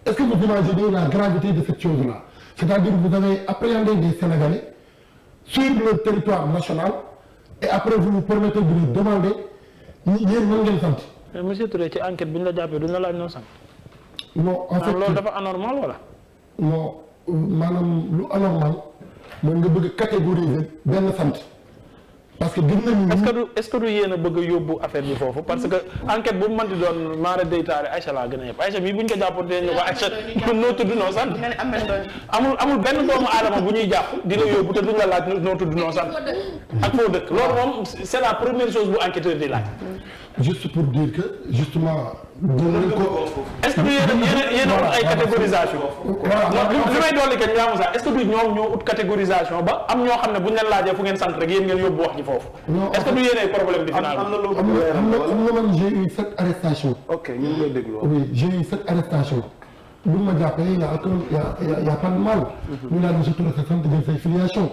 est-ce que vous imaginez la gravité de cette chose-là? C'est-à-dire que vous avez appréhendé des Sénégalais sur le territoire national et après vous nous permettez de lui demander yéen nan ngeen sant. mais monsieur Touré ci enquête bi ñu la jàppee duñ la laaj noo sant. non en fait loolu dafa anormal wala. non maanaam lu anormal mooy nga bëgg a catégoriser benn sant parce que gis nañu. est-ce que du yéen a bëgg a yóbbu affaire bi foofu parce que enquête bu mu mënti doon maara deytaare Aïcha laa gën a yëpp Aïcha bii bu ñu ko jàppoon dinañ ko Aïcha noo tudd noo sant. amul benn doomu aadama bu ñuy jàpp di la yóbbu te duñ la laaj noo tudd noo sant. ak foo dëkk loolu moom c'est la première chose bu enquêteur di laaj. juste pour dire que justement. dinañ ko est-ce que yéen a ut ay catégorisation. voilà li may dolli que ñaamu sax est-ce que du ñoom ñoo ut catégorisation ba am ñoo xam ne bu ñu leen laajee fu ngeen sant rek yéen ngeen yóbbu wax ji foofu. est-ce que du yéen ay problème bi finalement. am na man j'ai eu cette arrestation. ok ñu ngi lay déglu. oui j'ai eu cette arrestation. bu ma jàppee y a pas de mal. ñu naan monsieur Touré sa sant jël say filiation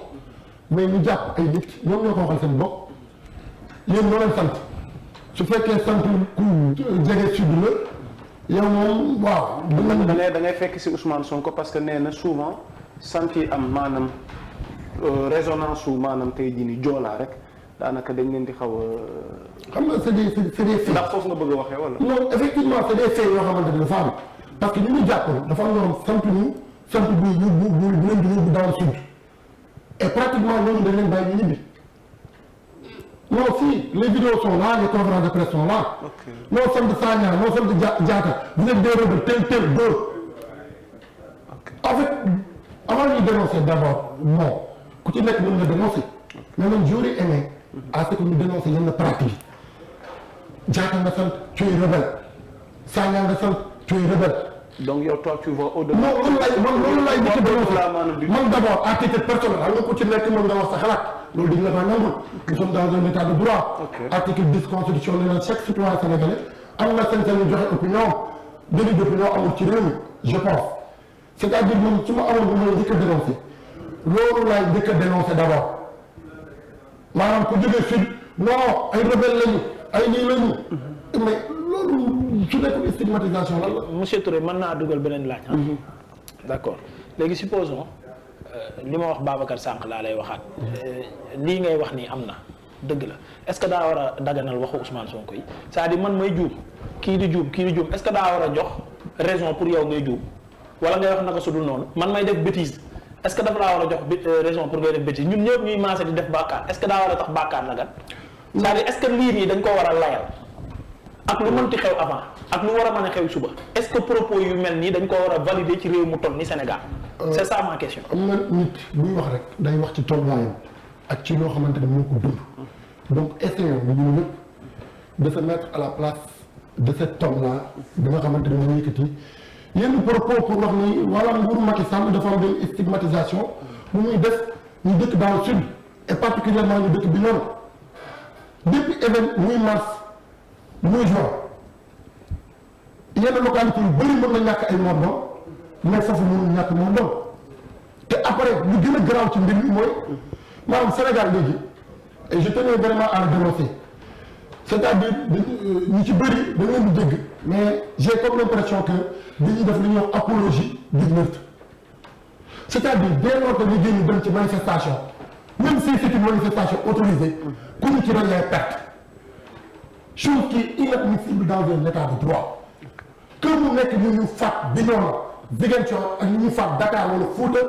mais ñu jàpp ay nit ñoom ñoo ko waxal seen bopp yéen ñoo leen sant. su fekkee sant ku jege sud la yow moom waaw. da ngay fekk si Ousmane Sonko parce que nee na souvent sant yi am maanaam résonance su maanaam tey jii nii joolaa rek daanaka dañ leen di xaw a. xam nga c'est des faits. ndax foofu nga bëgg a waxee wala. non effectivement c'est des faits yoo xamante ne dafa am parce que ñu ngi jàppoon dafa am ñoom sant bu leen di yóbbu dans le sud et pratiquement ñooñu dañ leen bàyyi ñu ñibbi. non si les vidéos sont là les conférences de presse sont là. noo sant Sagna noo sant Diatta vous êtes des rebelles tel deux. en fait avant ñu dénoncer d'abord non ku ci nekk mën nga dénoncer mais man j'aurais aimé à ce que ñu dénoncer yenn pratique yi Diatta nga sant tu es rebelle Sagna nga sant tu es rebelle. donc yow toi tu vois au-delà. non loolu laay njëkk a dénoncer man d'abord à titre personnel xam nga ku ci nekk mën nga wax sa xalaat. loolu dañ la ko nangul nous sommes dans un état de droit. article 10 constitution nee na chaque citoyen sénégalais am na sañ-sañu joxe opinion délit d'opinion amul ci réew mi je pense c'est-à-dire man su ma amoon bu may njëkk a dénoncer loolu laay njëkk a dénoncer d'abord maanaam ku jógee sud non ay rebelle lañu ay nii lañu mais loolu su nekkul stigmatisation lan la. monsieur Touré mën naa dugal beneen laaj. d'accord léegi supposons. li ma wax Babacar sànq laa lay waxaat lii ngay wax nii am na dëgg la est-ce que daa war a daganal waxu Ousmane Sonko yi c'est-à-dire man may juum kii di juum est-ce que daa war a jox raison pour yow ngay juum wala ngay wax naka su dul noonu man may def bêtise est-ce que dafa laa war a jox raison pour ngay def bêtise ñun ñëpp ñuy maase di def bàkkaar est-ce que daa war a tax bàkkaar la gan c'est-à-dire est-ce que lii nii dañ ko war a layal ak lu mënti xew avant ak lu war a mën a xew suba est-ce que propos yu mel nii dañ ko war a valider ci réew mu toll ni Sénégal. c'est ça ma question. am na nit buy wax rek day wax ci tolluwaayam ak ci loo xamante ne moo ko dund donc essayons ñun ñëpp de se mettre à la place de cet homme-là bi nga xamante ne moo yëkkati yenn propos pour wax ni wala nguuru Macky Sall dafa am benn stigmatisation bu muy def ñu dëkk dans le sud et particulièrement ñu dëkk bi noonu depuis événement muy mars muy juin yenn localité yu bëri mën na ñàkk ay morts mais foofu mënul ñàkk moom doon te après lu gën a garaaw ci mbir mi mooy maanaam Sénégal léegi et je tenais vraiment à le dénoncer c'est-à-dire ñu ci bëri da ngeen di dégg mais j'ai comme l'impression que dañuy def li ñuy wax apologie du meurtre c'est-à-dire dès lors que ñu génn dem ci manifestation même si c'est une manifestation autorisée ku ñu ci rey yaay perte chose qui est inadmissible dans un état de droit que mu nekk ñu ñu faat Bignona Ziguinchor ak ñu faat Dakar wala Fouta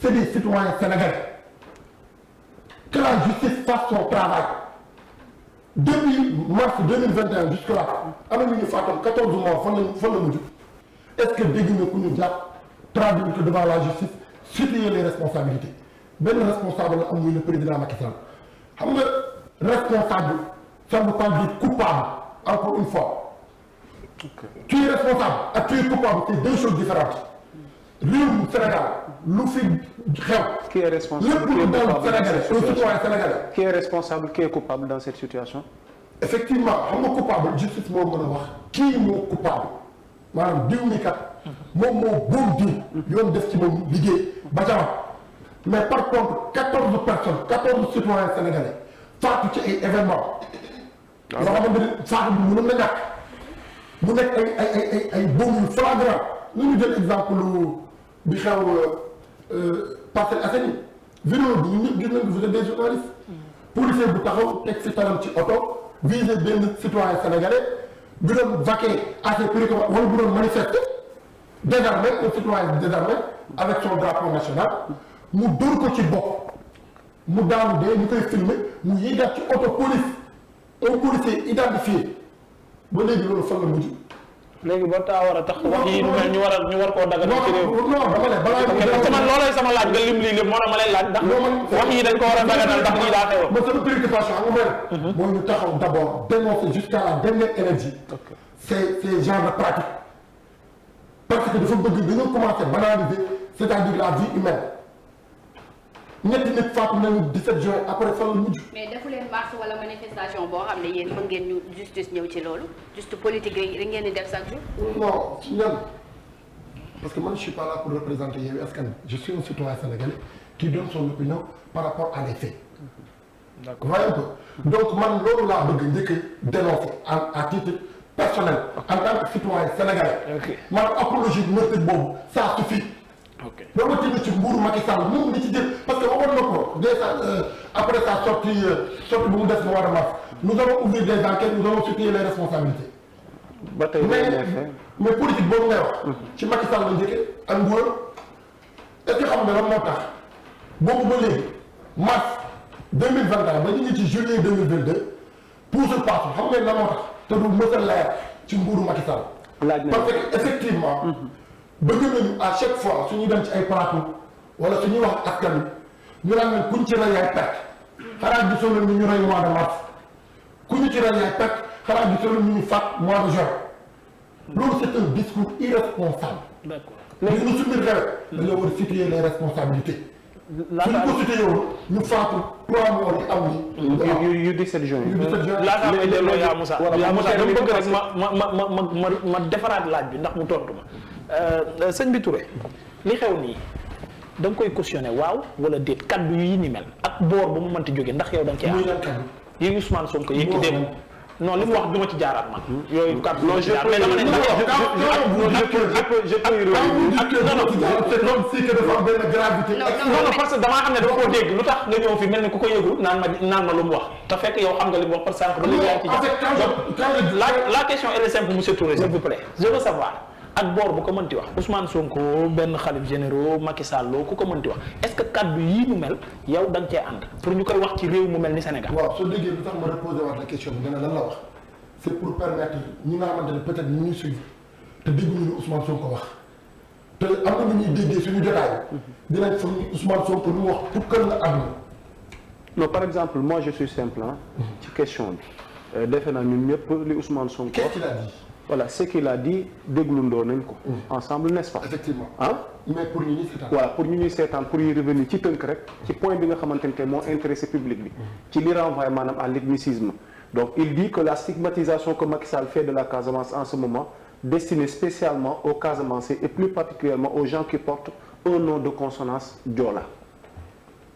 c'est des citoyens sénégalais que la justice fasse son travail depuis mars 2021 jusque là am na ñu faatoon 14 mois fan la mujj est-ce que dégg nga ku ñu jàpp traduire que devant la justice situer les responsabilités benn responsable la am muy le président Macky Sall xam nga responsable ça ne veut pas dire coupable encore une fois. Tu es responsable ak tu es coupable c'est deux choses différentes réewum Sénégal lu fi xew. Qui est responsable lépp lu dal Sénégalais un citoyen sénégalais. Qui est responsable qui est coupable dans cette situation. effectivement xam nga coupable justice moo mën a wax kii moo coupable maanaam diw mi kat moom moo boom diw yoon def ci moom liggéey ba ca mais par contre 14 personnes 14 citoyens sénégalais faatu ci ay événements. yoo xamante ni faatu bi mënoon na ñàkk mu nekk ay boom yu flagrant lu ñu jël exemple bi xew Parcelles Assainies vidéo bi ñun ñëpp gis nañ ko vous êtes des journalistes policier bu taxaw teg si taram ci oto visé benn citoyen sénégalais bu doon vaquer à ses préoccupations wala bu doon manifester désarmé un citoyen désarmé avec son drapeau national mu dóor ko ci bopp mu daanu dee ñu koy filmer mu yéegaat ci auto police un policier identifié ba léegi loolu fan la mujj. léegi ba taa war a tax wax yi nu mel ñu war koo dagal ci réew. non dama ne balaa parce que man loolay sama laaj nga lim lii lépp moo tax ma lay laaj ndax wax yi dañ ko war a daganal ndax lii daa xew. ba sama préoccupation xam nga mooy ñu taxaw d'abord dénoncer jusqu'à la dernière énergie ces genres de pratiques parce que dafa bëgg dañoo commencer banaliser c'est-à-dire la vie humaine ñetti nit faatu nañu 17 juin après fan la mujj. mais defu leen marche wala manifestation boo xam ne yéen mën ngeen ñu justice ñëw ci loolu juste politique yi rek ngeen di def chaque jour. non ci ñan parce que man je suis pas là pour représenter Yewwi Askan Wi je suis un citoyen sénégalais qui donne son opinion par rapport à des faits. d'accord voyez un peu donc man loolu laa bëgg njëkk a dénoncer à titre personnel en tant que citoyen sénégalais. man apologie meurtre boobu ça suffit. ok rawatina ci nguuru Macky Sall moom li ci jël parce que waxoon na ko déjà après sa sortie bu mu def mois de mars nous allons ouvrir des enquêtes nous allons situer les responsabilités. ba tey mais politique boobu ngay wax. ci Macky Sall la njëkkee ak nguuram est-ce que xam nga lan moo tax boobu ba léegi mars 2021 ba ñu ngi ci juillet 2022 puusul paasul xam nga lan moo tax te du mës a leer ci nguuru Macky Sall. laaj na parce que effectivement. bëgg nañu à chaque fois suñuy dem ci ay plateau wala suñuy wax askan wi ñu naan leen kuñ ci rey yaay perte xanaa gisoo leen ñu rey mois de mars ku ñu ci rey yaay perte xanaa gisoo leen ñu faat mois de juin loolu c'est un discours irresponsable. d'accord léegi ñu suñu xewet dañoo war a situer les responsabilités. suñu ko situé woon ñu faatu 3 mois yi am ni yu 17 juin. laataa may delloo yaa Moussa dama bëgg rek ma defaraat laaj bi ndax mu tontu ma. sëñ bi Touré li xew nii da nga koy cautionné waaw wala déet kaddu yi ni mel ak boor ba mu mënti jóge ndax yow da nga cee am yi Ousmane Sonko yëkki dem non li mu wax du ma ci jaaraat man yooyu kaddu non je mais dama ne ndax non parce que damaa xam ne dama koo dégg lu tax nga ñëw fi mel ni ku ko yëgul naan ma lu mu wax te fekk yow xam nga li mu wax parce que sànq ba léegi yaa ngi ci la question est simple monsieur Touré s'il vous plaît je veux savoir ak boor bu ko mënti wax Ousmane Sonko benn xalif généraux Macky Sall ku ko mënti wax est-ce que kaddu yii mu mel yow da nga cee ànd pour ñu koy wax ci réew mu mel ni Sénégal. waaw soo déggee lu tax ma reposer waat la question bi nga ne lan la wax c'est pour permettre ñi nga xamante ne peut-être ñu ñuy suivre te dégguñu ne Ousmane Sonko wax te am na lu ñuy déggee suñu jotaay dinañ foog ni Ousmane Sonko lu mu wax pour kër la àdduna. non par exemple moi je suis simple ci question bi defe naa ñun ñëpp li Ousmane Sonko. Qu'est-ce qu'il a dit? Voilà ce qu'il a dit déglundoo nañ ko. ensemble n'est-ce pas. effectivement mais pour ñu ñuy seetaan. voilà pour ñu ñuy seetaan pour y revenir ci tënk rek ci point bi nga xamante ne moo intéressé public bi. ci li renvoie maanaam à l'ethnicisme. donc il dit que la stigmatisation que Macky Sall fait de la Casamance en ce moment destinée spécialement aux Casamançais et plus particulièrement aux gens qui portent un nom de consonance joola.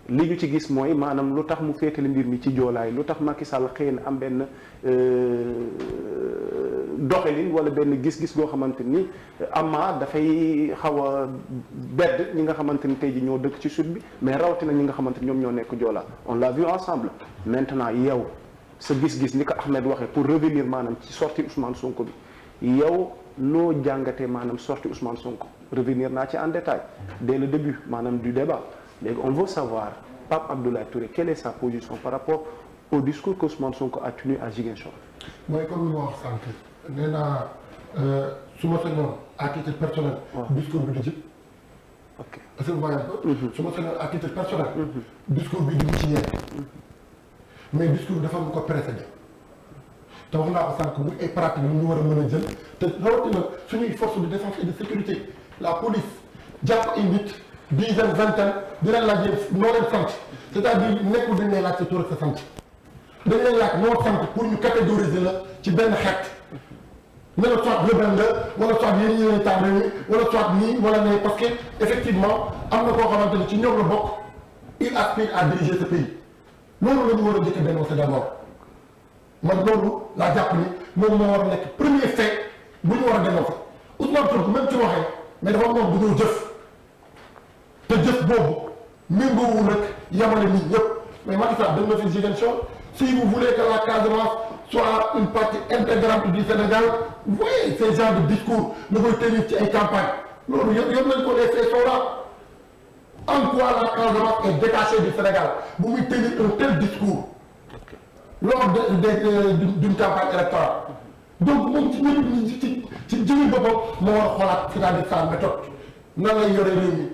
li ñu ci gis mooy maanaam lu tax mu féetale mbir mi ci joolaay lu tax Macky Sall xëy na am benn doxalin wala benn gis-gis goo xamante ni ama dafay xaw a bedd ñi nga xamante ni tey ji ñoo dëkk ci sud bi mais rawatina ñi nga xamante ni ñoom ñoo nekk joolaa on l'a vu ensemble maintenant yow sa gis-gis ni ko Ahmed waxee pour revenir maanaam ci sortie Ousmane Sonko bi yow noo jàngatee maanaam sortie Ousmane Sonko revenir naa ci en détail dès le début maanaam du débat léegi on veut savoir Pape Abdoulaye Touré quelle est sa position par rapport au discours que Ousmane Sonko a tenu à Ziguinchor. mooy comme ni ma wax sànq nee naa su ma sañoon à titre personnel. discours bi du jib. ok est-ce que vous voyez un peu. su ma sañoon à titre personnel. discours bi du ci yéen. mais discours bi dafa am ko précédé. te wax naa ko sànq muy ay pratiques yu ñu war a mën a jël te rawatina suñuy force de défense et de sécurité la police jàpp ay nit. dizaine vingtaine dina laaj noo leen sant c'est-à-dire nekkul dañ lay laaj sa tur ak sa sant dañ lay laaj noo sant pour ñu catégoriser la ci benn xeet ne la soit rebelle nga wala soit yéen ñi leen tàmbali nii wala soit nii wala ne parce que effectivement am na koo xamante ni ci ñoom la bokk il aspire à diriger ce pays loolu la ñu war a njëkk a dénoncer d'abord man loolu laa jàpp ni moom moo war a nekk premier fait bu ñu war a dénoncer Ousmane Sonko même ci waxee mais dafa am ñoom dañoo jëf te jëf boobu méngoowul rek yamale nit ñëpp mais Macky Sall dem na fi Ziguinchor si vous voulez que la Casamance soit une partie intégrante du Sénégal vous voyez ces genres de discours na koy tenir ci ay campagne loolu yëpp nañ ko les faits sont là. En quoi la Casamance est détachée du Sénégal bu muy tenir un tel discours lors d'une campagne électorale donc moom ci jëmi boppam moo war a xoolaat c'est-à-dire sa méthode nan lay yore réew mi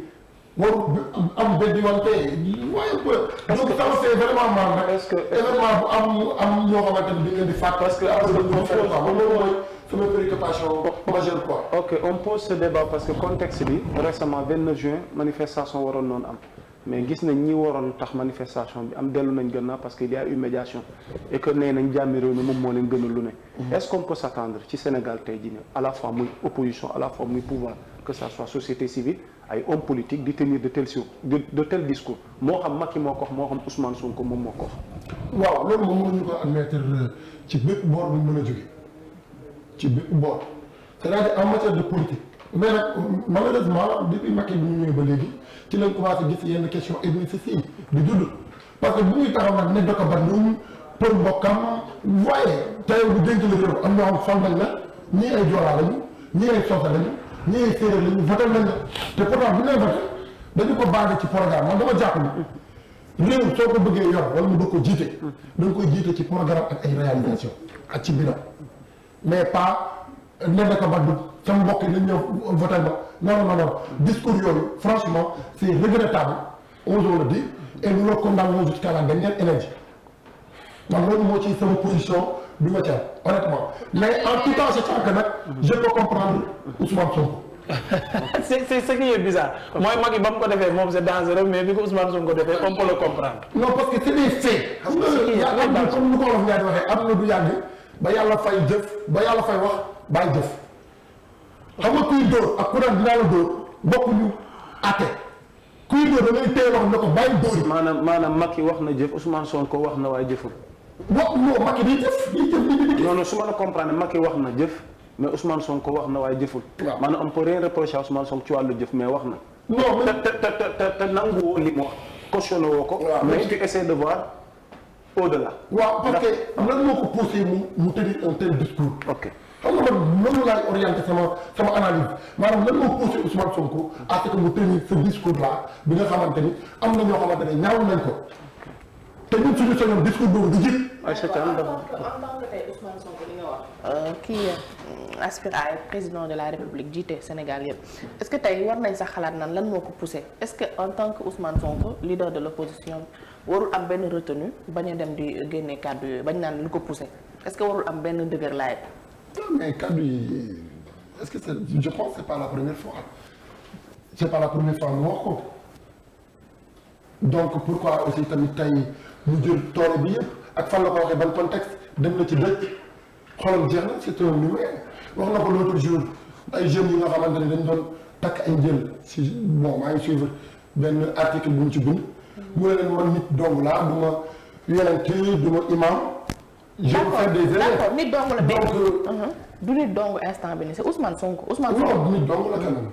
waru am benn yoon tey waaye donc ça me fait vraiment mal nag. est-ce que événement bu am ñoo xamante ni dañ leen di faat. parce que loolu mooy sama préoccupation majeure quoi. ok on pose ce débat parce que contexte bi récemment 29 juin manifestation waroon noonu am mais gis nañ ñi waroon tax manifestation bi am dellu nañ gannaaw parce que il y a eu médiation et que nee nañ jàmmi réew mi moom moo leen gën a lu ne. est-ce qu'on peut s'attendre ci Sénégal tey jii à la fois muy opposition à la fois muy pouvoir que ça soit société civile ay hommes politiques di tenir de tels discours moo xam Macky moo ko wax moo xam Ousmane Sonko moom moo ko wax. waaw loolu moom mënuñu ko admettre ci bépp boor bu mën a jóge ci bépp boor c'est-à-dire en matière de politique mais nag malheureusement depuis Macky bi ñu ñëwee ba léegi ci lañ commencé gis yenn question ethniques yi di judd parce que bu ñuy taxaw nag ne doko ba ñun pour mbokkam voyé tey bu dénk la réew am ñoo xam fal nañ la ñii ay joolaa lañu ñii ay soose lañu ñii ay séeréer lañu voté nañ la te pourtant bu ñu leen voté dañu ko basé ci programme man dama jàpp ni réew soo ko bëggee yor wala mu bëgg ko jiite da nga koy jiite ci programme ak ay réalisation ak ci bilan mais pas ne dako ba du sama mbokk yi nañ ñëw voté ba non discours yooyu franchement c'est regrettable osons le dire et nous le condamnons jusqu'à la dernière énergie man loolu moo ci sama position bi ma ci am honnêtement mais en tout temps je pense que nag je peux comprendre Ousmane Sonko. c'est ce qui est bizarre mooy Macky ba mu ko defee moom c'est dangereux mais bi ko Ousmane Sonko defee on peut le comprendre. non parce que c'est des faits. xam nga am na comme ni ko wolof ñaari waxee am na du yàgg ba yàlla fay jëf ba yàlla fay wax bàyyi jëf xam nga kuy dóor ak ku naan dinaa la dóor bokkuñu àtte kuy dóor da ngay téye wax ne ko bàyyi dóor yi. maanaam Macky wax na jëf Ousmane Sonko wax na waaye jëful. non Macky day jëf non su ma la comprendre Macky wax na jëf mais Ousmane Sonko wax na waaye jëful. waaw maanaam on peut rien reprocher à Ousmane Sonko ci wàllu jëf mais wax na. non te nangu woo li mu wax cautionné woo ko. mais tu essaies de voir au-delà. waaw parce que lan moo ko poussé mu tenir un tel discours. ok xam nga man noonu laay orienté sama analyse maanaam lan moo poussé Ousmane Sonko à ce que mu tenir ce discours là bi nga xamante ni am na ñoo xamante ne ñaaw nañ ko te ñun suñu sañoon discours boobu du jib. en tant que tey Ousmane Sonko li nga wax. kii aspire à être président de la République jiite Sénégal yëpp est-ce que tey war nañ sax xalaat naan lan moo ko poussé est-ce que en tant que Ousmane Sonko leader de l'opposition warul am benn retenue bañ a dem di génne kàddu yooyu bañ naan lu ko poussé est-ce que warul am benn dëgër laay. mais kàddu yi est-ce que je pense c'est pas la première fois mu wax ko donc pourquoi aussi tamit tey mu jël toole bi yëpp ak fan la ko waxee ban contexte dem na ci dëkk xolam jeex na c'est un humain wax na ko l'autre jour ay jeunes yi nga xamante ne dañ doon takk ay njël si bon maa ngi suivre benn article bu mu ci bind mu ne leen man nit dong laa du ma yonent du ma imam je veux faire des erreurs d'accord nit dong la donc du nit dong instant bi nii c'est Ousmane Sonko non nit dong la quand même.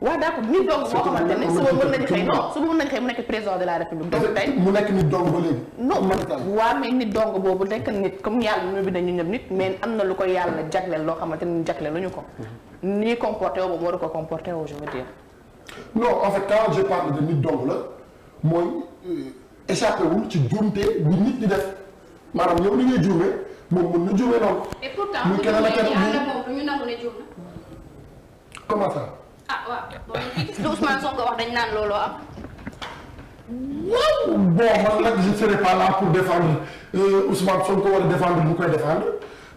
waaw d'accord nit dong boo xamante ne suba mën nañu xëy non suba mën nañu xëy mu nekk président de la République donc tey mu nekk nit dong ba léegi. non waaw mais nit dong boobu nekk nit comme yàlla ñu bind ñu ñëpp nit mais am na lu ko yàlla jagleel loo xamante ne jagleel lu ñu ko ni ñuy comporté woo boobu waru ko comporté woo je veux dire. non en fait quand je parle de nit dong la mooy échappé wul ci juumte bi nit di def maanaam yow li ngay juumee moom mën na juumee noonu. et pourtant muy keneen ak keneen moom du ñu nangu ne juum na. comment ça. ah waaw lu Ousmane Sonko wax dañ naan looloo am. waaw bon man nag je ne serai pas là pour défendre Ousmane Sonko wala défendre bu koy défendre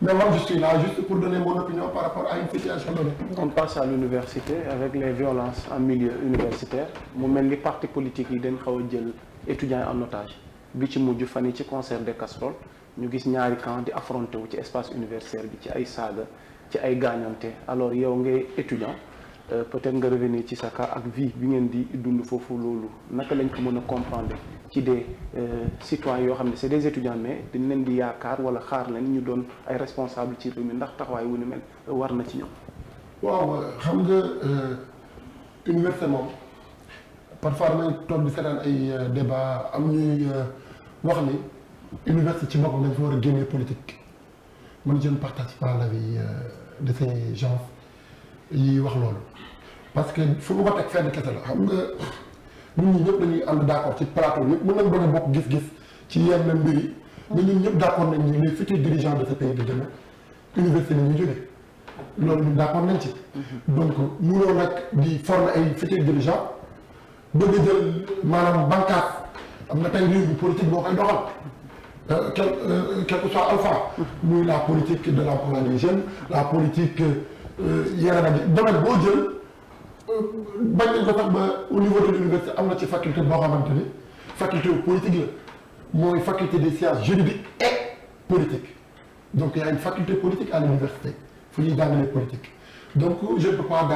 mais moi je suis là juste pour donner mon opinion par rapport à une situation donnée. On passe à l'université avec les violences en milieu universitaire mu mel ni parti politique yi dañ xaw a jël étudiants en otage bi ci mujj fan yi ci concert des casseroles ñu gis ñaari camp di affronté wu ci espace universitaire bi ci ay saaga ci ay gaañante alors yow ngay étudiant peut-être nga revenir ci sa cas ak vie bi ngeen di dund foofu loolu naka lañ ko mën a comprendre ci des citoyens yoo xam ne c'est des étudiants mais dañ leen di yaakaar wala xaar leen ñu doon ay responsables ci réew mi ndax taxawaay wu ni mel war na ci ñoom. waaw xam nga université moom parfois damay toog di seetaan ay débat am ñuy wax ni université ci boppam dañ fa war a génne politique man je ne partage pas l'avis de ces gens yi wax loolu parce que fu mu ko teg fenn kese la xam nga ñun ñi ñëpp dañuy ànd d'accord ci plateau ñëpp mën nañ bëgg a bokk gis-gis ci yenn mbir yi mais ñun ñëpp d'accord nañ ni les futurs dirigeants de ce pays de demain université la ñuy jógee loolu ñun d'accord nañ ci donc mënoo nag di former ay futurs dirigeants bëgg a jël maanaam bànqaas am na tey réew mi politique boo koy doxal quel que soit alpha muy la politique de l'emploi des jeunes la politique yeneen ak domaine boo jël bañ nañ ko sax ba au niveau de l'université am na ci faculté boo xamante ni faculté politique la mooy faculté des sciences juridiques et politiques donc il y a une faculté politique à l'université fu ñuy jàngalee politique donc je ne peux pas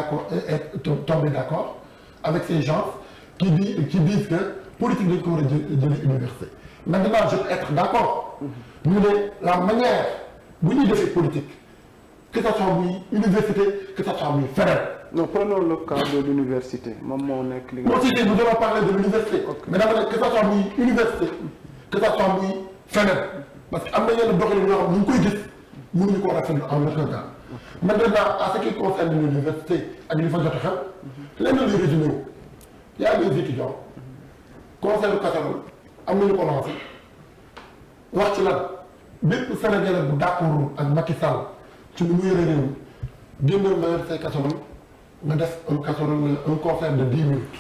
tomber d'accord avec ces gens qui disent que politique dañ ko war a jëlee université maintenant je peux être d'accord ñu ne la manière bu ñuy defee politique que ça soit muy université que ça soit muy feneen. non prenons le cas de l'université moom moo nekk li nga. nous allons parler de l'université. mais dama ne que ça soit muy université que ça soit muy feneen parce que am na yenn doxalin yoo xam ñu ngi koy gis mënuñu ko rafetlu en aucun cas. maintenant à ce qui concerne l'université ak li fa jot a xew lenn luy résumé wu y a des étudiants conseil casserole am nañu ko lancé wax ci lan bépp Sénégalais bu d'accord ak Macky Sall ci lu mu yore réew mi génnal nga yor say casserole nga def un casserole un concert de 10 minutes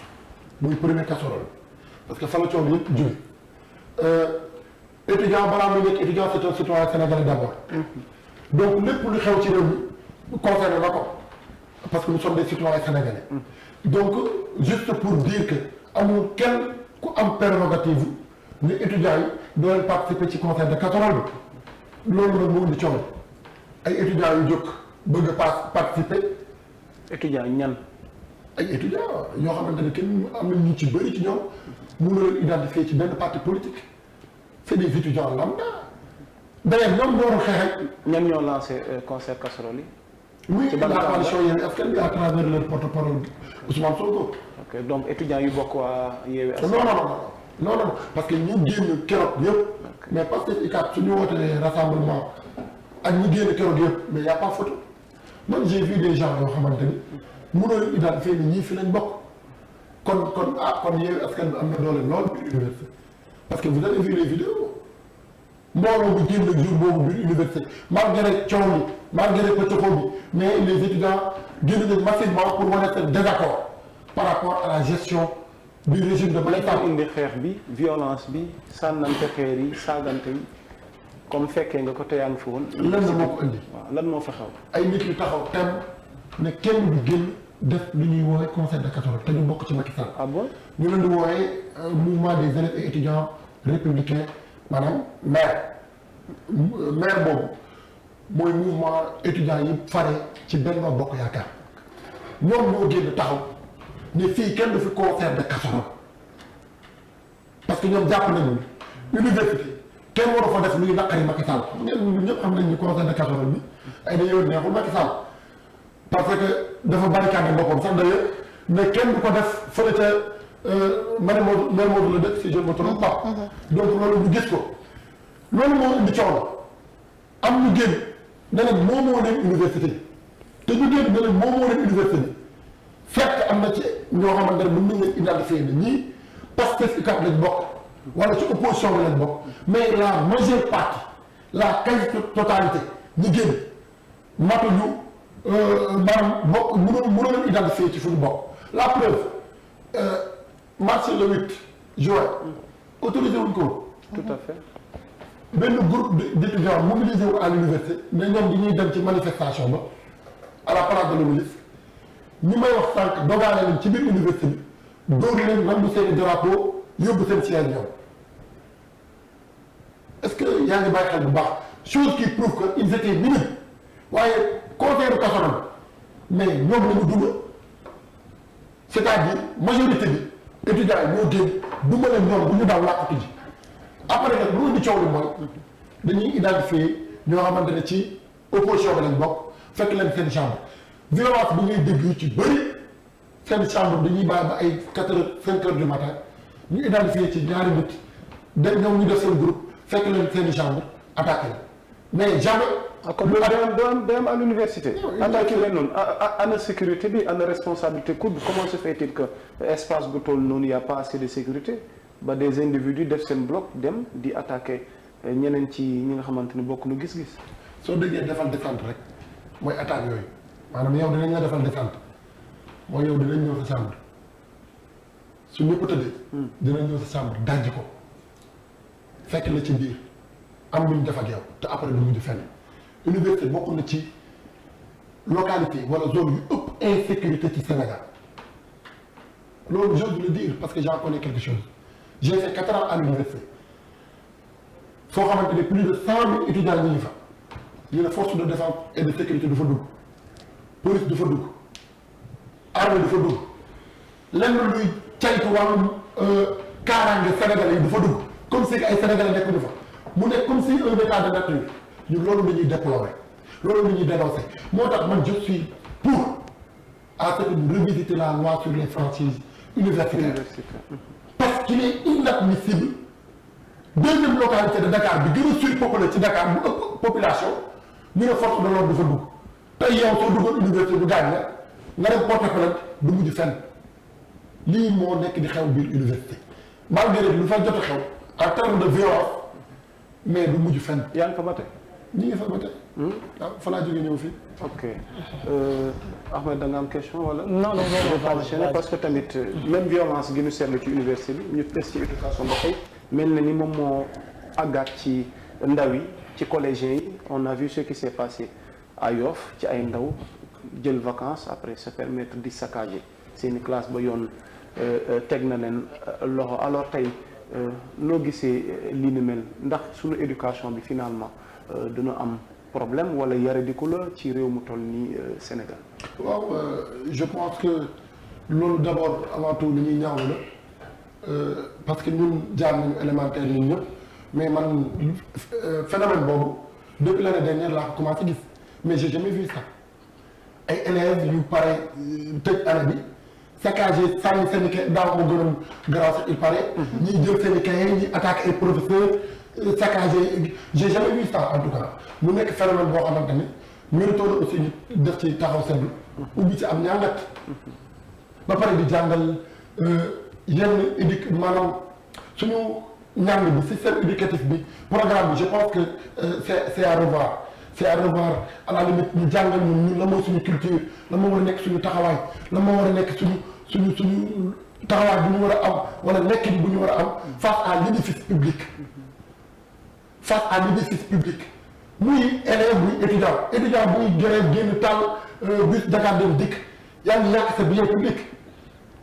muy premier casserole parce que fa la coono yëpp jóge étudiant balaa muy nekk étudiant c'est un citoyen sénégalais d'abord donc lépp lu xew ci réew mi concerné na ko parce que nous sommes des citoyens sénégalais donc juste pour dire que amul kenn ku am prérogative ne étudiants yi doo leen participer ci concert de casserole bi loolu nag moo indi coono ay étudiants yu jóg bëgg a participer. étudiants ñan. ay étudiants yoo xamante ne kenn am na ñu ci bëri ci ñoom mun na leen identifier ci benn parti politique c'est des étudiants lambda. d'ailleurs ñoom ñoo doon xeex ñan ñoo lancé concert casserole yi. oui la coalition Yewwi Askan Wi à travers leur porte-parole Ousmane Sonko. ok donc étudiants yu bokk waa Yewwi Askan non parce que ñi génn keroog yëpp. mais parce que ICAP suñu wootee rassemblement ak ñi génn keroog yëpp mais y a pas photo man j'ai vu des gens yoo xamante ni mënoo leen identifier ni ñii fi lañ bokk kon Yewwi Askan Wi am na doole lool biir université parce que vous avez vu les vidéos mbooloo bu génn jour boobu biir université malgré coow li malgré pëccëxoo bi mais les étudiants génn nañ massivement pour wane seen désaccord par rapport à la gestion du régime de Macky Sall. indi xeex bi violence bi sànnante xeer yi saagante yi comme fekkee nga ko te yaa ngi fi woon. lan moo ko indi. waaw lan moo fa xew. ay nit yu taxaw tem ne kenn du génn def lu ñuy woowee concert de casserole te ñu bokk ci Macky Sall. ah bon ñu leen di woowee mouvement des élèves et étudiants républicains maanaam maire boobu mooy mouvement étudiants yi fare ci Benno Bokk Yaakaar ñoom ñoo génn taxaw ne fii kenn du fi concert de casserole parce que ñoom jàpp nañu université kenn waru fa def luy naqari Macky Sall ñun ñëpp xam nañ ni concert de casserole bi ay dañoo neexul Macky Sall parce que dafa barricade boppam sax d'ailleurs mais kenn du ko def fële ca Mermoz la dëkk si je ne me trompe pas donc loolu ñu gis ko loolu moo indi coow am ñu génn ne leen moo leen université te ñu génn ne leen moo leen université fekk am na ci ñoo xamante ne mën nañ leen identifier ne ñii Pastef UCAD lañ bokk wala ci opposition bi lañ bokk mais la majeure partie la quasi-totalité ñi génn matuñu maanaam bokk mënoo leen identifier ci fu ñu bokk la preuve marché le 8 juin autorisé wuñ ko. tout à fait. benn groupe d'étudiants mobilisé wu à l'université ne ñoom dañuy dem ci manifestation ba à la place de l'Obélisque ñi may wax sànq dogaale leen ci biir université bi dóor leen nangu seeni drapeau yóbbu seen siège ñoom est-ce que yaa ngi bàyyi xel bu baax chose qui prouve que ils étaient minimes waaye conseil de casserole mais ñoom la ñu duma c'est-à-dire majorité bi étudiants yi ñoo génn duma leen ñoom bu ñu daw làqatu ji après nag lu indi coow li mooy dañuy identifier ñoo xamante ne ci opposition bi lañ bokk fekk leen seen chambre violence bi ngay dégg ci bëri seen chambre dañuy bàyyi ba ay 4 heures 5 heures du matin ñu identifier ci ñaari nit dañ ñoom ñu def seen groupe fekk leen seen chambre attaqué la mais jamais. kon day am à l'université. attaqué leen noonu ana sécurité bi ana responsabilité courbe comment se fait-il que espace bu toll noonu y a pas assez de sécurité ba des individus def seen bloc dem di attaqué ñeneen ci ñi nga xamante ni bokk nu gis-gis. soo déggee defal descente rek mooy attaque yooyu maanaam yow dinañ la defal descente mooy yow dinañ ñëw sa chambre su ñëpp tëddee. dinañ ñëw sa chambre dajji ko fekk la ci biir am lu ñu def ak yow te après du mujj fenn université bokk na ci localité wala zone yu ëpp insécurité ci Sénégal loolu j'ose le dire parce que j'en connais quelque chose j'ai fait 4 ans à l'université foo xamante ne plus de 100 000 étudiants ñu ngi fa ñu ne force de défense et de sécurité du fa dugg police du fa dugg armée du fa dugg lenn luy caytu wàllum kaaraange sénégalais yi du fa dugg comme si ay sénégalais nekkuñu fa mu nekk comme si un état de nature ñun loolu la ñuy déplorer loolu la ñuy dénoncer moo tax man je suis pour à ce que nous revisiter la loi sur les franchises universitaires parce qu'il est inadmissible deuxième localité de Dakar bi gën a surpeuplé ci Dakar bu ëpp population ñu ne force de l'ordre du fa dugg tey yow soo duggoon université bu gaañ la nga dem porter plainte du mujj fenn lii moo nekk di xew biir université malgré lu fa jot a xew en termes de violence mais du mujj fenn. yaa ngi fa ba tey. ñi ngi fa ba tey. waaw fa laa jógee ñëw fii. ok Ahmed da nga am question wala. non parce que tamit même violence gi ñu seetlu ci université bi ñu des ci éducation ba tey mel na ni moom moo àggaat ci ndaw yi ci collégiens yi on a vu ce qui s'est passé à Yoff ci ay ndaw jël vacances après se permettre di saccager seeni classe ba yoon teg na leen loxo alors tey noo gisee li ni mel ndax suñu éducation bi finalement dina am problème wala yaradiku la ci réew mu toll nii Sénégal. waaw je pense que loolu d'abord avant tout li ñuy ñaawlu la parce que ñun jaar nañu élémentaire ñun ñëpp mais man phénomène boobu depuis l'année dernière laa ko commencé gis mais j'ai jamais vu ça ay élèves yu pare tëj année bi saccagé sànni seen i kay daaw moo gënoon garaaw sax il paraît. ñiy jël seen i kay ñi attaqué ay professeurs saccagé j'ai jamais vu ça en tout cas mu nekk phénomène boo xamante ni mérito na aussi ñu def ci taxaw seetlu ubbi ci am ñàngat ba pare di jàngal yenn maanaam suñu njàng bi système éducatif bi programme bi je pense que c'est à revoir c'est à revoir à la limite ñu jàngal ñun la mooy suñu culture la moo war a nekk suñu taxawaay la moo war a nekk suñu taxawaay bu ñu war a am wala nekkin bu ñu war a am face à l'édifice public face à l'édifice public muy élève muy étudiant buy grève génn taal bus Dakar Dem Dikk yaa ngi ñàkk sa bien public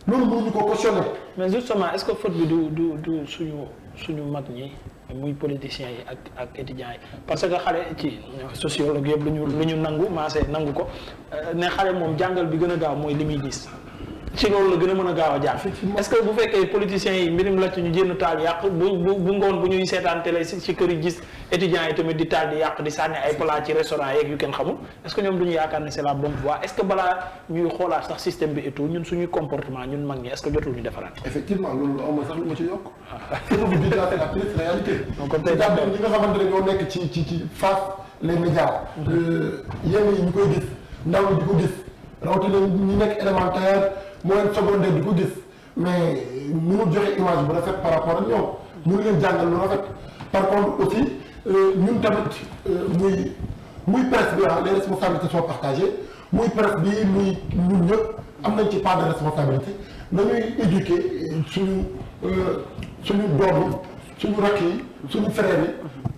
loolu mënuñu ko cautionner. mais justement est-ce que faute bi du suñu mag ñi muy politiciens yi ak étudiants yi parce que xale ci sociologue yëpp lu ñu nangu maasee nangu ko ne xale moom jàngal bi gën a gaaw mooy li muy gis ci loolu la gën a mën a gaaw a jaar est-ce que bu fekkee politiciens yi mbirim la ci ñu jénn taal yàq bu ngoon bu ñuy seetaan télé ci kër yi gis étudiants yi tamit di taal di yàq di sànni ay plat ci restaurant yeeg yu kenn xamul est-ce que ñoom duñu yaakaar ne c'est la bonne voie est-ce que balaa ñuy xoolaat sax système bi et tout ñun suñuy comportement ñun mag ñi est-ce que jotul ñu defaraat effectivement loolu amul sax lu ma ci yokk c'est la triste réalité donc tey c'est-à-dire ñi nga xamante ne ñoo nekk ci face les médias yenn yi ñu koy gis ndaw ñi di ko gis rawatina ñi nekk élémentaire moyen secondaire di ko gis mais mënul joxe image bu rafet par rapport ak ñoom mënu leen jàngal lu rafet par contre aussi ñun tamit muy presse bi les responsabilités sont partagées muy presse bi muy ñun ñëpp am nañ ci part de responsabilité nañuy éduquer suñu doom yi suñu rakk yi suñu frères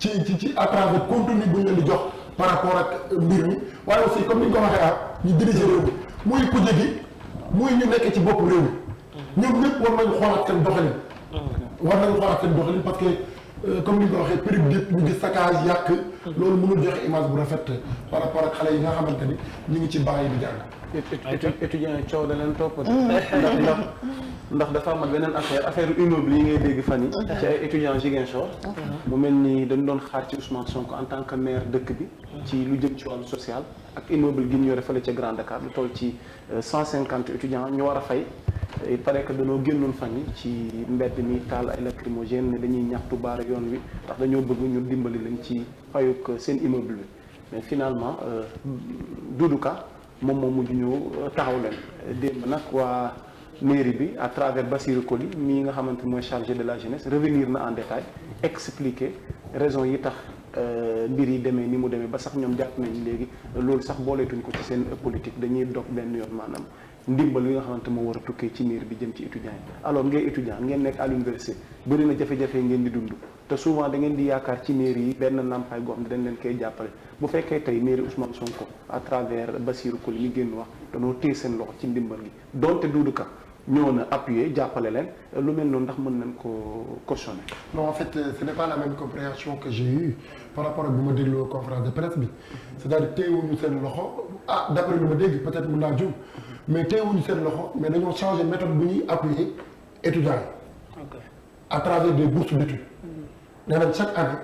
yi ci à travers contenu bu ñu leen di jox par rapport ak mbir mi waaye aussi comme ni ñu ko waxee ñu diriger réew mi muy kuje gi muy ñu nekk ci bopp réew mi ñoom ñëpp war nañu xoolaat seen doxalin war nañu xoolaat seen doxalin parce que comme ni nga ko waxee période bi ñu gis saccage yàq. loolu mënul joxe image bu rafet par rapport ak xale yi nga xamante ni ñu ngi ci bàyyi di jàng. étudiants yi coow da leen topp ndax dafa am beneen affaire immeuble yi ngay dégg fan yi ci ay étudiants Ziguinchor mu mel ni dañ doon xaar ci Ousmane Sonko en tant que maire dëkk bi ci lu jëm ci wàllu social ak immeuble gi ñu yore fële ca Grand Dakar lu toll ci 150 étudiants ñu war a fay. il paraît que dañoo génnoon fan yi ci mbedd mi taal ay lacrymogène ne dañuy ñaxtu baara yoon wi ndax dañoo bëgg ñu dimbali leen ci fayuk seen immeuble bi mais finalement Doudou Ka moom moo mujj ñëw taxaw leen démb nag waa mairie bi à travers Bassirou Koli mii nga xamante mooy chargé de la jeunesse revenir na en détail expliquer raison yi tax mbir yi demee ni mu demee ba sax ñoom jàpp nañ léegi loolu sax booleetuñ ko ci seen politique dañuy dog benn yoon maanaam ndimbal yi nga xamante moo war a tukkee ci mairie bi jëm ci étudiants yi alors ngay étudiant ngeen nekk à l'université bëri na jafe-jafe ngeen di dund te souvent da ngeen di yaakaar ci mairie yi benn nampaay goo xam ne dañ leen koy jàppale bu fekkee tey mairie Ousmane Sonko à travers Bassirou Koli mi génn wax dañoo téye seen loxo ci ndimbal gi donte Doudou Ka ñoo na appuyer jàppale leen lu mel noonu ndax mën nañ ko cautionner. non en fait ce n'est pas la même compréhension que j'ai eue par rapport ak bi ma dégloo conférence de presse bi c'est-à-dire téyewuñu seen loxo d'après lu ma dégg peut-être mën naa jum mais téyewuñu seen loxo mais dañoo changer méthode bu ñuy appuyer étudiants yi à travers des bourses d'études nee nañ chaque année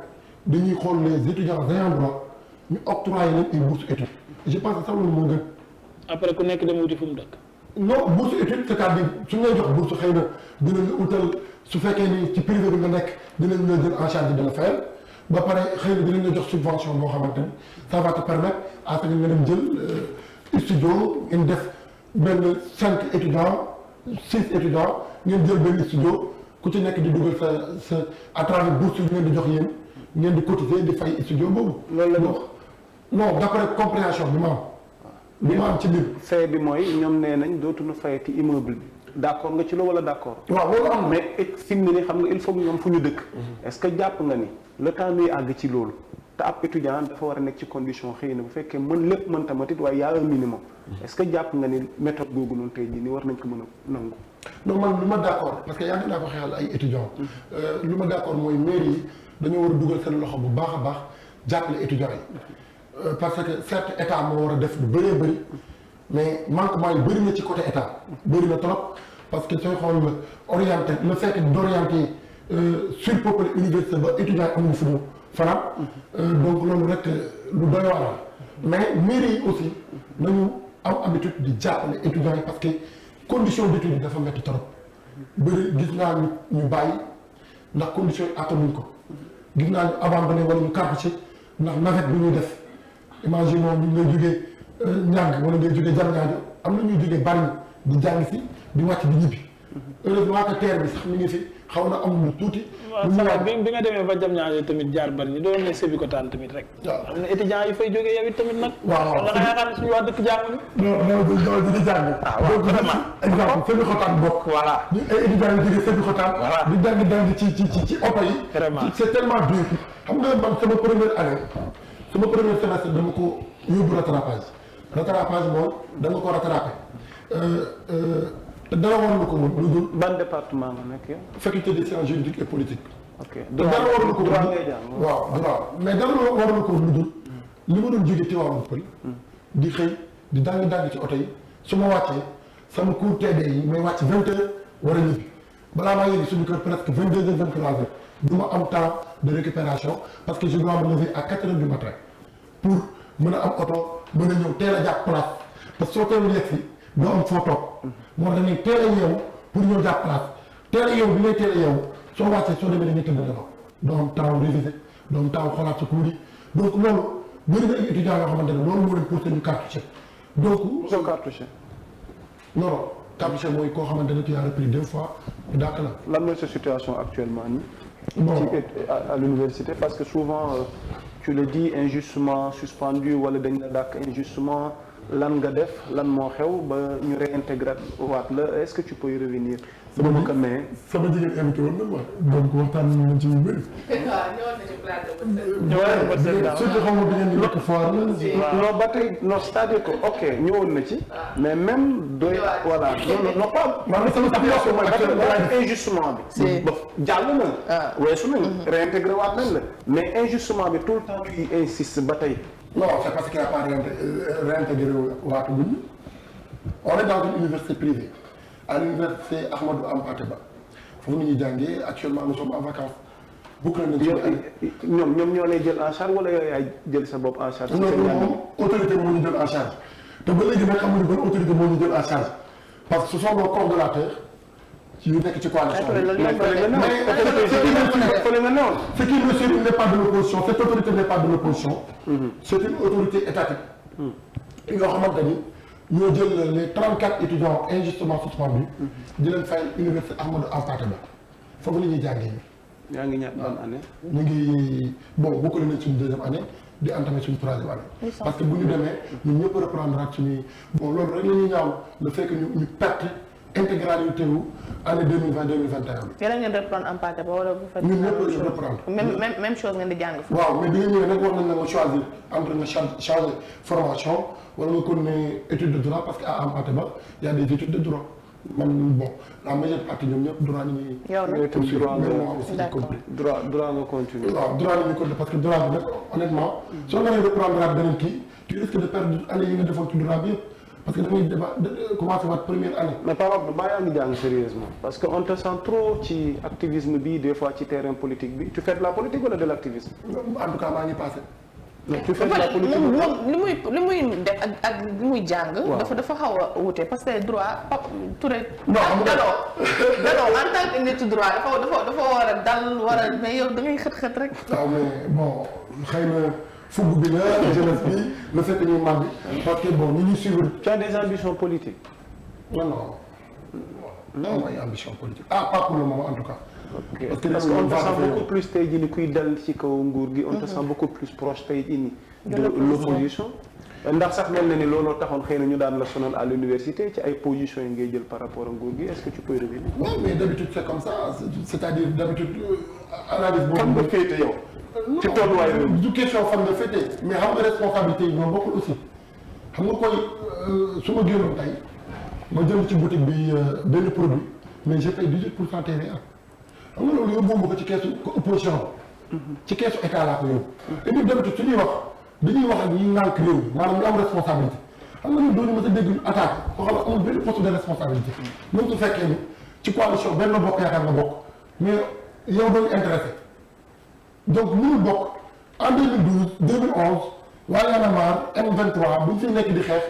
dañuy xool les étudiants ayant droit ñu octroyer leen une bourse études je pense que sax loolu moo gën. après ku nekk dem wuti fu mu dëkk. non bourse étude c'est-à-dire su ngay jox bourse xëy na dinañ la utal su fekkee ni ci privé bi nga nekk dinañ la jël en charge de la fayal ba pare xëy na dinañ la jox subvention boo xamante ni ça va te permettre à ce que nga dem jël studio ngeen def benn 5 étudiants 6 étudiants ngeen jël benn studio ku ci nekk di dugal sa à travers bourse yi ngeen di jox yéen ngeen di cotiser di fay studio boobu. loolu la ñu wax non d'après compréhension bi ma am. li ma am ci biir. fait bi mooy ñoom nee nañ dootuñu fayati immeuble bi d'accord nga ci loolu wala d'accord. waaw loolu am mais fi mu ne nii xam nga il faut que ñoom fu ñu dëkk. est-ce que jàpp nga ni le temps ñuy àgg ci loolu te ab étudiant dafa war a nekk ci condition xëy na bu fekkee mën lépp mën tamatit waaye y a un minimum. est-ce que jàpp nga ni méthode googu noonu tey jii nii war nañ ko mën a nangu. non man lu ma d'accord parce que yaa ngi naa ko xeexal ay étudiants. lu ma d'accord mooy mairie yi dañoo war a dugal seen loxo bu baax a baax jàppale étudiants yi. parce que certes état moo war a def lu bëree bëri mais manquement yi bëri na ci côté état bëri na trop parce que sooy xool orienté le fait d'orienter surpeuplé université ba étudiants yi amuñu fu ñu fanaan donc loolu rek lu doy waar mais mairie yi aussi nañu am habitude di jàppale étudiants yi parce que condition d'étude yi dafa metti trop bëri gis naa ñu bàyyi ndax condition yi attanuñ ko gis naa ñu abandonné wala ñu carpêché ndax navette bi ñuy def imaginons ñu ngay jógee ñàng wala ngay jógee Diamniadio am na ñuy jógee bari di jàng si di wàcc di ñibbi heureusement que terre bi sax mi ngi fi xaw na am lu tuuti. waaw bi nga demee ba Diamniadio tamit jaar bari ñi doon ne Sébikotane tamit rek. waaw am na étudiants yi fay jógee yow it tamit nag. waaw da nga yaakaar ne suñu waa dëkk jàng ni. non di jàng. waaw vraiment exemple Sébikotane bokk. voilà ñu ay étudiants yu jógee Sébikotane. voilà di jàng ci oto yi. vraiment c'est tellement dur xam nga man sama première année sama premier semestre dama ko yóbbu rattrapage mooy da nga ko rattrapé te dara warul ko woon lu dul. ban département nga nekk yow. faculté des sciences juridiques et politiques. ok te dara warul ko woon droit ngay jàng. waaw droit mais dara warul ko woon lu dul li ma doon jóge Tivaouane Peulh di xëy di dang ci oto yi su ma wàccee sama cours TD yi may wàcc 20 heures war a ñibbi balaa maa yegg suñu kër presque 22 heures 23 heures du ma am temps de récupération parce que je dois me lever à 4 heures du matin pour mën a am oto mën a ñëw teel a jàpp place parce que soo teewul yegg si doo am foo toog moo tax dañuy teel a yeewu pour ñëw jàpp place teel a yeewu bi ngay teel a yeewu soo wàccee soo demee dañuy tëdd dama doo am temps réviser doo am temps xoolaat sa cours yi donc loolu bëri na ay étudiants yoo xamante ne loolu moo leen poussé ñu cartouché donc. soo cartouché. non cartouché mooy koo xamante ne tu as repris 2 fois dàq la. lan mooy sa situation actuellement nii. bon à l'université parce que souvent tu le dis injustement suspendu wala dañ la dàq injustement lan nga def lan moo xew ba ñu réintégrer waat la est-ce que tu peux y revenir. sama ko mais sama jigéen invité woon na ma donc waxtaan nañ ci yu bëri. surtout xam nga bi ngeen di nekk foire la. non ba tey non c'est-à-dire que ok ñëwoon na ci. mais même doy voilà non pas. maanaam sama situation mooy ba injustement bi. ba jàll na. weesu nañ. réintégré waat nañ la. mais injustement bi tout le temps tu insistes ba tey. non c'est parce qu'il n'y a pas réintégré waatuñu. On est dans une université privée à l'université Ahmadou Hampâté Bâ foofu la ñuy jàngee actuellement nous sommes en vacances. boucler nañ ci ñoom ñoo lay jël en charge wala yow yaay jël sa bopp en charge. non moom autorité moo ñu jël en charge te ba léegi nag xamuñu ban autorité moo ñu jël en charge parce que ce sont nos coordonnateurs yu nekk ci coalition bi. ce qui me suit n'est pas de l'opposition cette autorité n'est pas de l'opposition. c'est une autorité étatique. yoo xamante ni ñoo jël les 34 étudiants injustement suspendus. di leen fay université Ahmadou Hampâté Bâ foofu la ñuy jàngee. yaa ngi ñaata ban année. ñu ngi bon bokk nañ suñu deuxième année di entamer suñu troisième année. parce que bu ñu demee ñun ñëpp reprendre ak suñuy bon loolu rek la ñuy ñaaw le fait que ñu perte intégralité wu année 2020 2021 bi. yéen a ngeen reprendre Hampâté Bâ wala bu fekk. ñun ñëpp reprendre. même chose ngeen di jàng. waaw mais bi nga ñëwee nag war nañ la nga choisir entre nga changer formation wala nga continuer étude de droit parce que à Hampâté Bâ y a des études de droit man bon la majeure partie ñoom ñëpp droit la ñuy. yow nag droit nga continuer. waaw droit la ñuy continuer parce que droit bi nag honnêtement soo nga reprendre ak beneen kii tu risques de perdre année yi nga defoon ci droit bi yëpp parce que dangay commencé waat première année. mais par exemple baa yaa ngi jàng sérieusement parce que on te sent trop ci activisme bi des fois ci terrain politique bi tu fais de la politique wala de l'activisme. en tout cas maa ngi passé. non tu fais de la politique moom li muy def ak li muy jàng. dafa xaw a wute parce que droit Touré. non xam nga daloo en tant que nit droit dafa war a dal war a mais yow da ngay xët rek. waaw mais bon xëy na fugg bi la jeunesse bi le fait que ñuy màgg parce que bon ñu suivre. tu as des ambitions politiques. non ay ambition politique pas pour le moment en tout cas. Okay. Parce qu'on te sent beaucoup plus tey jii ni kuy dal ci kaw nguur gi. on te sent beaucoup plus proche tey jii ni de l'opposition. ndax sax mel na ni looloo taxoon xëy na ñu daan la sonal à l'université ci ay positions yi ngay jël par rapport ak nguur gi est-ce que tu peux revenir. non mais d'habitude c'est comme ça c'est-à-dire d'habitude analyse boobu. fan nga féete yow. ci tolluwaay réew du question fan nga féete mais xam nga responsabilité yi ñoo bokkul aussi xam nga koy su ma génnoon tey ma jënd ci boutique bi benn produit mais j'ai payé 18% TVA. xam nga loolu yóbbu ma ko ci keesu opposition ci keesu état laa ko yóbbu. et puis d'habitude su ñuy wax dañuy wax ak ñi ngànk réew mi maanaam ñu am responsabilité xam nga ñun doo ñu mës a dégg attaque koo xam ne amul benn poste de responsabilité même su fekkee ni ci coalition benn bokk yaakaar nga bokk mais yow doon intéressé donc mënul bokk en 2012 2011 waa Y'en a marre M23 bu ñu fiy nekk di xeex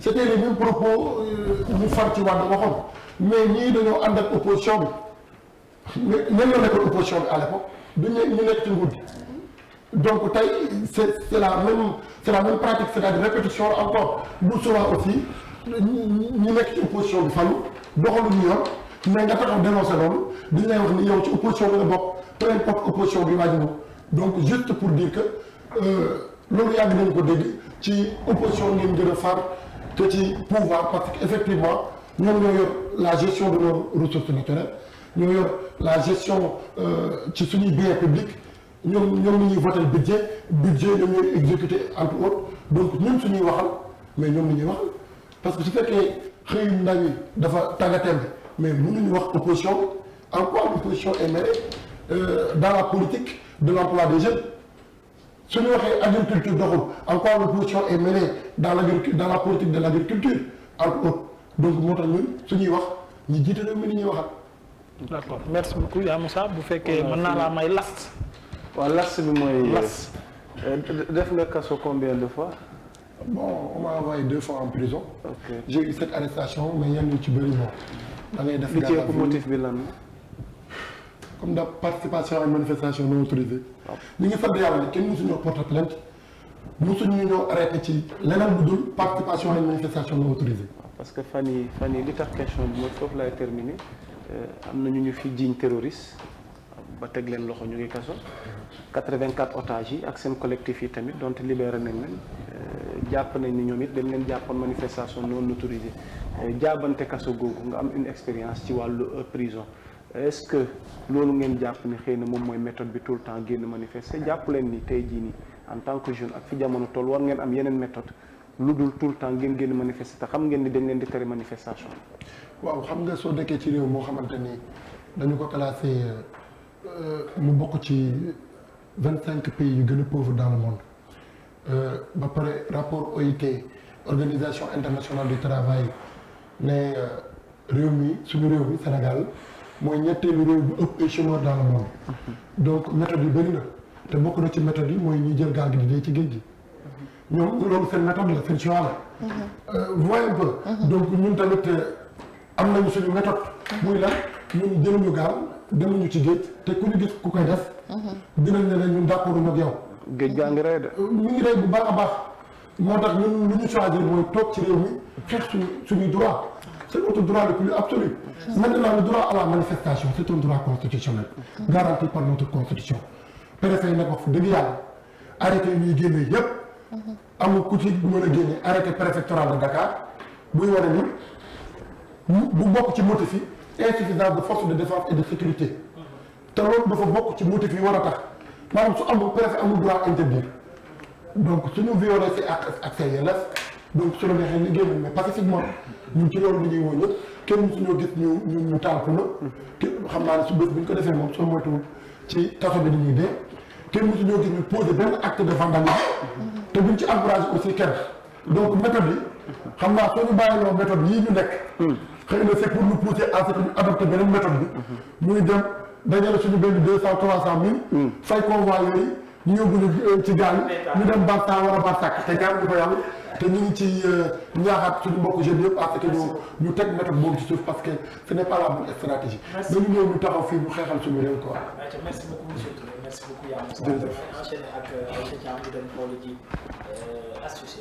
c'était les mêmes propos ñu far ci wàllu waxoon mais ñii dañoo ànd ak opposition bi. mais ñan ñoo nekkoon opposition bi à l'époque du ñu nekk ci nguur gi donc tey c'est la même pratique c'est-à-dire répétition encore bu souvent aussi ñu nekk ci opposition bi falu doxalu ñu yoon mais nga taxaw dénoncer loolu dañ lay wax ni yow ci opposition bi la bokk peu importe opposition bi waaj donc juste pour dire que loolu yàgg nañu ko dégg ci opposition ngeen gën a far que ci pouvoir parce que effectivement ñoom ñoo yor la gestion de nos ressources naturelles ñoo yor la gestion ci suñuy biens publics ñoom la ñuy voter budget ñoom ñooy exécuter entre autres donc ñun suñuy waxal mais ñoom la ñuy waxal parce que su fekkee xëyu ndaw yi dafa tàggatémbe mais mënuñu wax opposition bi en quoi l'opposition est mêlée dans la politique de l'emploi des jeunes su ñu waxee agriculture doxul en quoi l'opposition est mêlée dans la politique de l'agriculture entre autres donc moo tax ñun suñuy wax ñi jiite réew mi ni ñuy waxal. d'accord merci beaucoup yaa Moussa bu fekkee mën naa laa may last. waaw last bi mooy. last def nga kaso combien de fois. bon on m'a envoyé 2 fois en prison. ok j'ai eu cette arrestation mais yenn yu ci bëri bon. da ngay def li ci ëpp motif bi lan la. comme da participation à une manifestation non autorisée. ñu ngi sant yàlla ne kenn mësuñoo porter plainte mësuñu ñoo arrêté ci leneen bu dul participation à une manifestation non autorisée. parce que fan yi li tax question bi mooy foofu laay terminer am na ñu fi jiiñ terroriste ba teg leen loxo ñu ngi kaso 84 otages yi ak seen collectif yi tamit donte libéré nañ leen jàpp nañ ni ñoom it dañ leen jàppoon manifestation non autorisée jaabante kaso googu nga am une expérience ci wàllu prison est-ce que loolu ngeen jàpp ni xëy na moom mooy méthode bi tout le temps génn manifester jàpp leen ni tey jii nii en tant que jeune ak fi jamono toll war ngeen am yeneen méthode lu dul tout le temps ngeen génn manifester te xam ngeen ni dañ leen di tere manifestation. waaw xam nga soo dëkkee ci réew moo xamante ni dañu ko classé mu bokk ci 25 pays yu gën a pauvre dans le monde ba pare rapport OIT organisation internationale du travail ne réew mi suñu réew mi Sénégal mooy ñetteelu réew bu ëpp ay chômeurs dans le monde donc méthode yi bëri na te bokk na ci méthode yi mooy ñuy jël gaal gi di dee ci géej gi ñoom loolu seen méthode la seen choix la voyez un peu donc ñun tamit am nañu suñu méthode muy lan ñun jëluñu gaal demuñu ci géej te ku ñu gis ku koy def dinañ ne ñun d'accord ak yow géej gaa ngi rey de. ñu ngi rey bu baax a baax moo tax ñun lu ñu choisir mooy toog ci réew mi xeex suñuy droit c'est notre droit le plus absolu maintenant le droit à la manifestation c'est un droit constitutionnel garanti par notre constitution préfet nag wax fu dëgg yàlla arrêté yi ñuy génne yëpp amul ku ci mën a génne arrêté préfectoral de Dakar buy wane ni bu bokk ci motif yi insuffisance de force de défense et de sécurité te loolu dafa bokk ci motif yi war a tax maanaam su amul préfet amul droit interdire donc suñu violé si ak say yelleef donc su la neexee ñu génn mais pacifiquement ñun ci loolu la ñuy woo ñëpp kenn mësuñoo gis ñu taal ko la xam naa ne su bés bu ñu ko defee moom soo moytuwul ci kaso bi dañuy dee kenn mësuñoo gis ñu posé benn acte de vandalisme te duñ ci encouragé aussi kenn donc méthode yi xam naa soo ñu bàyyiloo méthode yii ñu nekk xëy na c'est pour nous pousser à ce que ñu adopté beneen méthode bi muy dem dajale suñu benn 200 300 mille fay convoi yooyu ñu yóbbu ñu ci gaal ñu dem Barça wala Barsak te ñaan ñu ko yàlla te ñu ngi ci ñaaxaat suñu mbokk jeunes yëpp à ce que ñu teg méthode boobu ci suuf parce que ce n'est pas la bonne stratégie dañu ñëw ñu taxaw fii ñu xeexal suñu réew quoi. merci beaucoup monsieur Touré merci beaucoup Yamou. enchaîné ak Aïcha Thiam di dem xool ji astuce